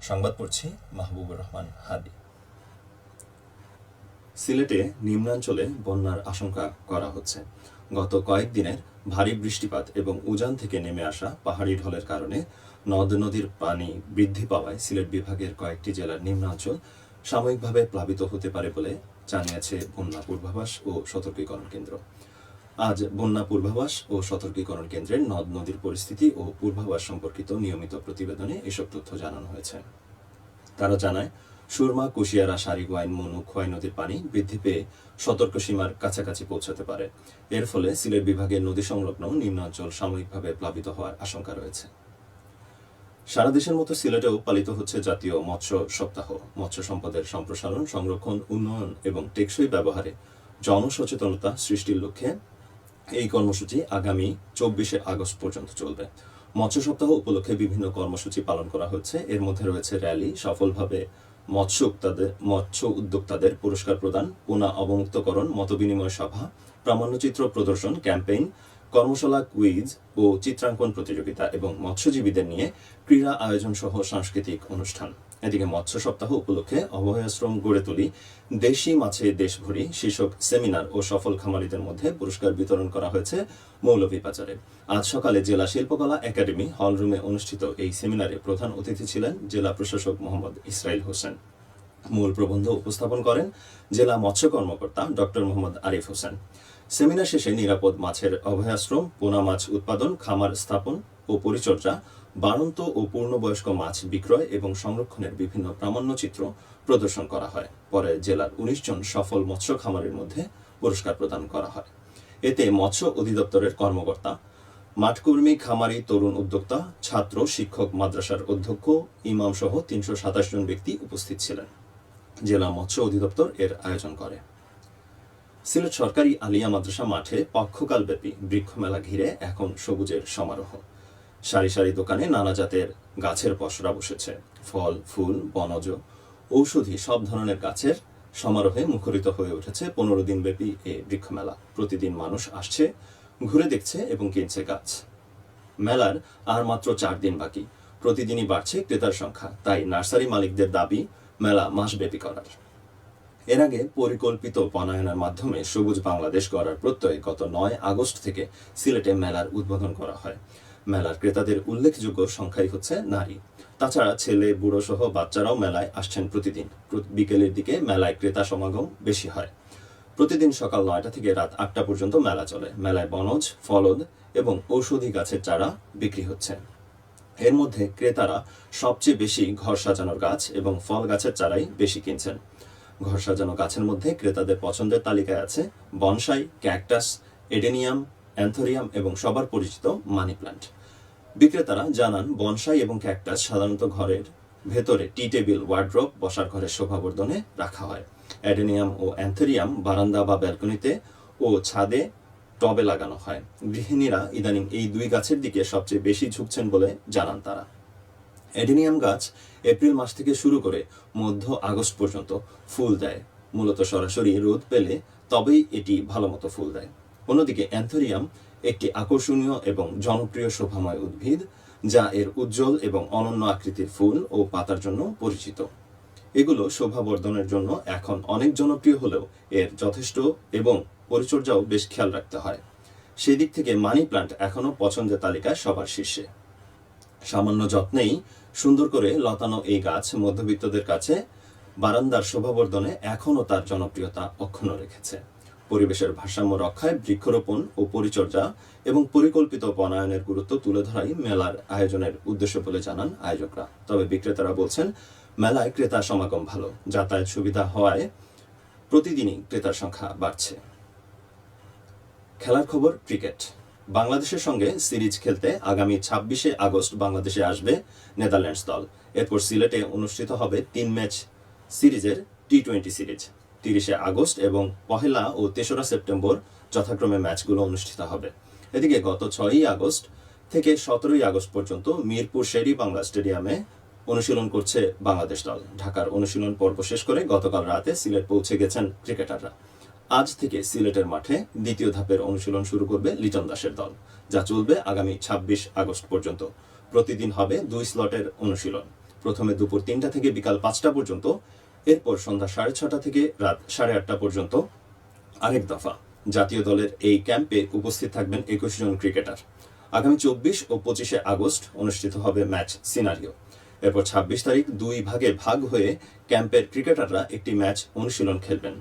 সংবাদ পড়ছি মাহবুবুর রহমান হাদি। সিলেটে নিম্নাঞ্চলে বন্যার আশঙ্কা করা হচ্ছে। গত কয়েকদিনের ভারী বৃষ্টিপাত এবং উজান থেকে নেমে আসা পাহাড়ি ঢলের কারণে নদ নদীর পানি বৃদ্ধি পাওয়ায় সিলেট বিভাগের কয়েকটি জেলার নিম্নাঞ্চল সাময়িকভাবে প্লাবিত হতে পারে বলে জানিয়েছে বন্যা পূর্বাভাস ও সতর্কীকরণ কেন্দ্র। আজ বন্যা পূর্বাভাস ও সতর্কীকরণ কেন্দ্রের নদ নদীর পরিস্থিতি ও পূর্বাভাস সম্পর্কিত নিয়মিত প্রতিবেদনে এসব তথ্য জানানো হয়েছে। তারা জানায়, সুরমা, কুশিয়ারা, সারিগোয়াইন, মনু, খোয়াই নদীর পানি বৃদ্ধি পেয়ে সতর্ক সীমার কাছাকাছি পৌঁছাতে পারে। এর ফলে সিলেট বিভাগের নদী সংলগ্ন নিম্নাঞ্চল সাময়িকভাবে প্লাবিত হওয়ার আশঙ্কা রয়েছে। সারা দেশের মতো সিলেটেও পালিত হচ্ছে জাতীয় মৎস্য সপ্তাহ। মৎস্য সম্পদের সম্প্রসারণ, সংরক্ষণ, উন্নয়ন এবং টেকসই ব্যবহারে জনসচেতনতা সৃষ্টির লক্ষ্যে এই কর্মসূচি আগামী 24শে আগস্ট পর্যন্ত চলবে। মৎস্য সপ্তাহ উপলক্ষে বিভিন্ন কর্মসূচি পালন করা হচ্ছে। এর মধ্যে রয়েছে র্যালি, সফলভাবে মৎস্য উদ্যোক্তাদের পুরস্কার প্রদান, পোনা অবমুক্তকরণ, মতবিনিময় সভা, প্রামাণ্যচিত্র প্রদর্শন, ক্যাম্পেইন, কর্মশালা, কুইজ ও চিত্রাঙ্কন প্রতিযোগিতা এবং মৎস্যজীবীদের নিয়ে ক্রীড়া আয়োজন সহ সাংস্কৃতিক অনুষ্ঠান। এদিকে মৎস্য সপ্তাহ উপলক্ষে অভয়াশ্রম গড়ে তুলি, দেশি মাছে দেশ ভরি শীর্ষক সেমিনার ও সফল খামারিদের মধ্যে পুরস্কার বিতরণ করা হয়েছে মৌলভীবাজারে। আজ সকালে জেলা শিল্পকলা একাডেমি হলরুমে অনুষ্ঠিত এই সেমিনারে প্রধান অতিথি ছিলেন জেলা প্রশাসক মোহাম্মদ ইসরাইল হোসেন। মূল প্রবন্ধ উপস্থাপন করেন জেলা মৎস্য কর্মকর্তা ডক্টর মোহাম্মদ আরিফ হোসেন। সেমিনার শেষে নিরাপদ মাছের অভয়াশ্রম, পোনা মাছ উৎপাদন, খামার স্থাপন ও পরিচর্যা, বাড়ন্ত ও পূর্ণবয়স্ক মাছ বিক্রয় এবং সংরক্ষণের বিভিন্ন প্রামাণ্যচিত্র প্রদর্শন করা হয়। পরে জেলার 19 জন সফল মৎস্য খামারের মধ্যে পুরস্কার প্রদান করা হয়। এতে মৎস্য অধিদপ্তরের কর্মকর্তা, মাঠকর্মী, খামারি, তরুণ উদ্যোক্তা, ছাত্র, শিক্ষক, মাদ্রাসার অধ্যক্ষ, ইমাম সহ 327 জন ব্যক্তি উপস্থিত ছিলেন। জেলা মৎস্য অধিদপ্তর এর আয়োজন করে। সিলেট সরকারি আলিয়া মাদ্রাসা মাঠে পক্ষকালব্যাপী বৃক্ষমেলা ঘিরে এখন সবুজের সমারোহ। সারি সারি দোকানে নানা জাতের গাছের পসরা বসেছে। ফল, ফুল, বনজ, ঔষধি সব ধরনের গাছের সমারোহে মুখরিত হয়ে উঠেছে 15 দিন ব্যাপী এ বৃক্ষমেলা। প্রতিদিন মানুষ আসছে, ঘুরে দেখছে এবং কিনছে গাছ। মেলার আর মাত্র 4 দিন বাকি। প্রতিদিনই বাড়ছে ক্রেতার সংখ্যা। তাই নার্সারি মালিকদের দাবি মেলা মাসব্যাপী করার। এর আগে পরিকল্পিত বনায়নের মাধ্যমে সবুজ বাংলাদেশ গড়ার প্রত্যয়ে গত 9 আগস্ট থেকে সিলেটে মেলার উদ্বোধন করা হয়। মেলার ক্রেতাদের উল্লেখযোগ্য সংখ্যাই হচ্ছে নারী। তাছাড়া ছেলে, বুড়ো সহ বাচ্চারাও মেলায় আসছেন প্রতিদিন। বিকেলের দিকে মেলায় ক্রেতা সমাগম বেশি হয়। প্রতিদিন সকাল 9টা থেকে রাত 8টা পর্যন্ত মেলা চলে। মেলায় বনজ, ফলদ এবং ঔষধি গাছের চারা বিক্রি হচ্ছে। এর মধ্যে ক্রেতারা সবচেয়ে বেশি ঘর সাজানোর গাছ এবং ফল গাছের চারাই বেশি কিনছেন। ঘর সাজানো গাছের মধ্যে ক্রেতাদের পছন্দের তালিকায় আছে বনসাই, ক্যাকটাস, এডেনিয়াম, অ্যান্থোরিয়াম এবং সবার পরিচিত মানি প্ল্যান্ট। বিক্রেতারা জানান, বনসাই এবং ক্যাকটাস সাধারণত ঘরের ভেতরে টি টেবিল, ওয়ার্ড্রোব, বসার ঘরের শোভাবর্ধনে রাখা হয়। অ্যাডেনিয়াম ও অ্যান্থোরিয়াম বারান্দা বা ব্যালকনিতে ও ছাদে টবে লাগানো হয়। গৃহিণীরা ইদানিং এই 2 গাছের দিকে সবচেয়ে বেশি ঝুঁকছেন বলে জানান তারা। অ্যাডেনিয়াম গাছ এপ্রিল মাস থেকে শুরু করে মধ্য আগস্ট পর্যন্ত ফুল দেয়। মূলত সরাসরি রোদ পেলে তবেই এটি ভালোমতো ফুল দেয়। অন্যদিকে অ্যান্থোরিয়াম একটি আকর্ষণীয় এবং জনপ্রিয় শোভাময় উদ্ভিদ, যা এর উজ্জ্বল এবং অনন্য আকৃতির ফুল ও পাতার জন্য পরিচিত। এগুলো শোভাবর্ধনের জন্য এখন অনেক জনপ্রিয় হলেও এর যথেষ্ট এবং পরিচর্যাও বেশ খেয়াল রাখতে হয়। সেই দিক থেকে মানি প্ল্যান্ট এখনো পছন্দের তালিকায় সবার শীর্ষে। সামান্য যত্নেই সুন্দর করে লতানো এই গাছ মধ্যবিত্তদের কাছে বারান্দার শোভাবর্ধনে এখনও তার জনপ্রিয়তা অক্ষুণ্ণ রেখেছে। পরিবেশের ভারসাম্য রক্ষায় বৃক্ষরোপণ ও পরিচর্যা এবং পরিকল্পিত বনায়নের গুরুত্ব তুলে ধরাই মেলার আয়োজনের উদ্দেশ্য বলে জানান আয়োজকরা। তবে বিক্রেতারা বলছেন, মেলায় ক্রেতা সমাগম ভালো, যাতায়াত সুবিধা হওয়ায় প্রতিদিনই ক্রেতার সংখ্যা বাড়ছে। খেলার খবর, ক্রিকেট। বাংলাদেশের সঙ্গে সিরিজ খেলতে আগামী 26শে আগস্ট বাংলাদেশে আসবে নেদারল্যান্ডস দল। এরপর সিলেটে অনুষ্ঠিত হবে 3 ম্যাচ সিরিজের টি-20 সিরিজ। 30শে আগস্ট এবং 1 ও 3রা সেপ্টেম্বর যথাক্রমে ম্যাচগুলো অনুষ্ঠিত হবে। এদিকে গত 6ই আগস্ট থেকে 17ই আগস্ট পর্যন্ত মিরপুর শেরি বাংলা স্টেডিয়ামে অনুশীলন করছে বাংলাদেশ দল। ঢাকার অনুশীলন পর্ব শেষ করে গতকাল রাতে সিলেট পৌঁছে গেছেন ক্রিকেটাররা। আজ থেকে সিলেটের মাঠে দ্বিতীয় ধাপের অনুশীলন শুরু করবে লিটন দাসের দল, যা চলবে আগামী 26 আগস্ট পর্যন্ত। প্রতিদিন হবে 2 স্লটের অনুশীলন। প্রথমে দুপুর 3টা থেকে বিকাল 5টা পর্যন্ত, এরপর সন্ধ্যা 6:30 থেকে রাত 8:30 পর্যন্ত আরেক দফা। জাতীয় দলের এই ক্যাম্পে উপস্থিত থাকবেন 21 জন ক্রিকেটার। আগামী 24 ও 25শে আগস্ট অনুষ্ঠিত হবে ম্যাচ সিনারিও। এরপর 26 তারিখ 2 ভাগে ভাগ হয়ে ক্যাম্পের ক্রিকেটাররা একটি ম্যাচ অনুশীলন খেলবেন।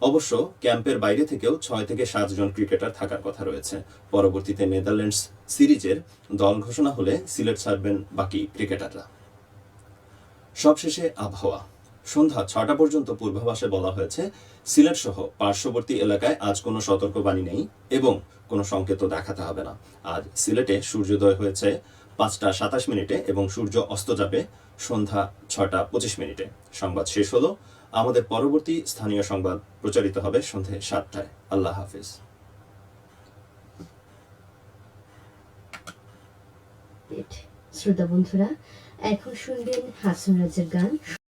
অবশ্য ক্যাম্পের বাইরে থেকেও 6 থেকে 7 জন ক্রিকেটার থাকার কথা রয়েছে। পরবর্তীতে নেদারল্যান্ডস সিরিজের দল ঘোষণা হলে সিলেট ছাড়বেন বাকি ক্রিকেটাররা। সবশেষে আবহাওয়া। সন্ধ্যা 6টা পর্যন্ত পূর্বাভাসে বলা হয়েছে সিলেট সহ পার্শ্ববর্তী এলাকায় আজ কোনো সতর্কবাণী নেই এবং কোনো সংকেতও দেখাতে হবে না। আজ সিলেটে সূর্যোদয় হয়েছে 5টা 27 মিনিটে এবং সূর্য অস্ত যাবে সন্ধ্যা 6টা 25 মিনিটে। সংবাদ শেষ হলো। আমাদের পরবর্তী স্থানীয় সংবাদ প্রচারিত হবে সন্ধ্যে 7টায়। আল্লাহ হাফিজ। শ্রোতা বন্ধুরা, এখন শুনবেন হাসান রাজের গান।